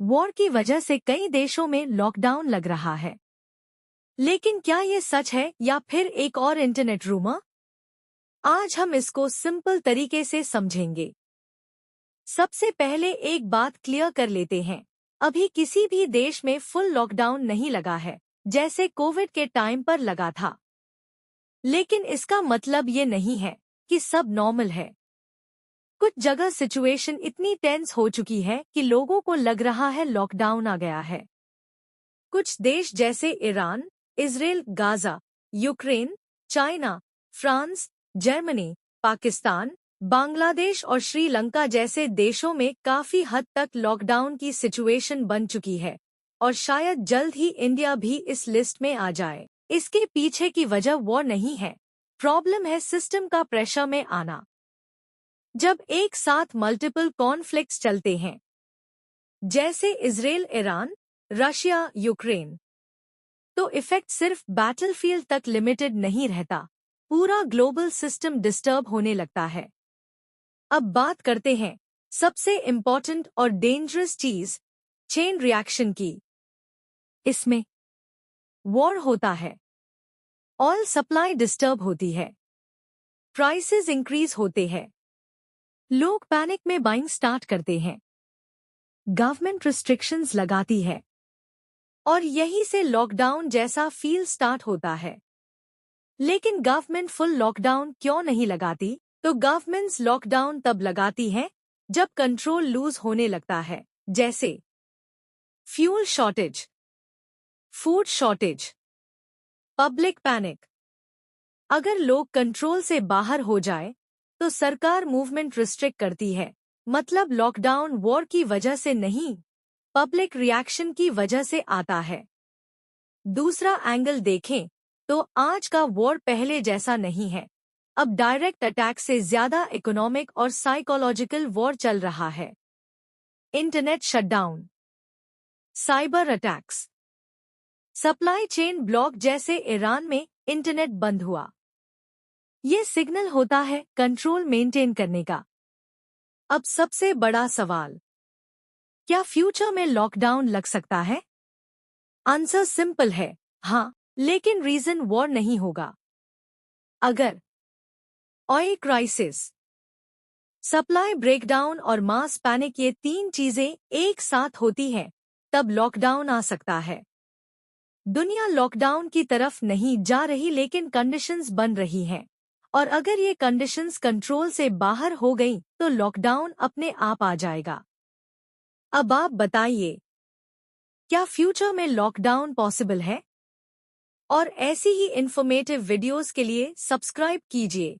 War की वजह से कई देशों में लॉकडाउन लग रहा है। लेकिन क्या ये सच है या फिर एक और इंटरनेट रूमर? आज हम इसको सिंपल तरीके से समझेंगे। सबसे पहले एक बात क्लियर कर लेते हैं। अभी किसी भी देश में फुल लॉकडाउन नहीं लगा है, जैसे कोविड के टाइम पर लगा था। लेकिन इसका मतलब ये नहीं है कि सब नॉर्मल है। कुछ जगह सिचुएशन इतनी टेंस हो चुकी है कि लोगों को लग रहा है लॉकडाउन आ गया है। कुछ देश जैसे Iran, Israel, Gaza, Ukraine, China, France, Germany, Pakistan, Bangladesh और श्रीलंका जैसे देशों में काफी हद तक लॉकडाउन की सिचुएशन बन चुकी है और शायद जल्द ही इंडिया भी इस लिस्ट में आ जाए। इसके पीछे की वजह वॉर नहीं है, प्रॉब्लम है सिस्टम का प्रेशर में आना। जब एक साथ मल्टीपल कॉन्फ्लिक्ट्स चलते हैं, जैसे इजराइल, ईरान, रशिया, यूक्रेन, तो इफेक्ट सिर्फ बैटलफील्ड तक लिमिटेड नहीं रहता, पूरा ग्लोबल सिस्टम डिस्टर्ब होने लगता है। अब बात करते हैं सबसे इम्पॉर्टेंट और डेंजरस चीज, चेन रिएक्शन की। इसमें वॉर होता है, ऑयल सप्लाई डिस्टर्ब होती है, प्राइसेस इंक्रीज होते हैं, लोग पैनिक में बाइंग स्टार्ट करते हैं, गवर्नमेंट रिस्ट्रिक्शंस लगाती है और यहीं से लॉकडाउन जैसा फील स्टार्ट होता है। लेकिन गवर्नमेंट फुल लॉकडाउन क्यों नहीं लगाती? तो गवर्नमेंट्स लॉकडाउन तब लगाती हैं जब कंट्रोल लूज होने लगता है, जैसे fuel shortage, food shortage, public panic. अगर लोग कंट्रोल से बाहर हो जाए तो सरकार मूवमेंट रिस्ट्रिक्ट करती है। मतलब लॉकडाउन वॉर की वजह से नहीं, पब्लिक रिएक्शन की वजह से आता है। दूसरा एंगल देखें तो आज का वॉर पहले जैसा नहीं है। अब डायरेक्ट अटैक से ज्यादा इकोनॉमिक और साइकोलॉजिकल वॉर चल रहा है। Internet shutdown, cyber attacks, supply chain block, जैसे ईरान में इंटरनेट बंद हुआ। ये सिग्नल होता है कंट्रोल मेंटेन करने का। अब सबसे बड़ा सवाल, क्या फ्यूचर में लॉकडाउन लग सकता है? आंसर सिंपल है, हाँ, लेकिन रीजन वॉर नहीं होगा। अगर ऑयल क्राइसिस, सप्लाई ब्रेकडाउन और मास पैनिक, ये तीन चीजें एक साथ होती हैं, तब लॉकडाउन आ सकता है। दुनिया लॉकडाउन की तरफ नहीं जा रही, लेकिन कंडीशंस बन रही हैं। और अगर ये कंडीशंस कंट्रोल से बाहर हो गई तो लॉकडाउन अपने आप आ जाएगा। अब आप बताइए, क्या फ्यूचर में लॉकडाउन पॉसिबल है? और ऐसी ही इंफॉर्मेटिव वीडियोस के लिए सब्सक्राइब कीजिए।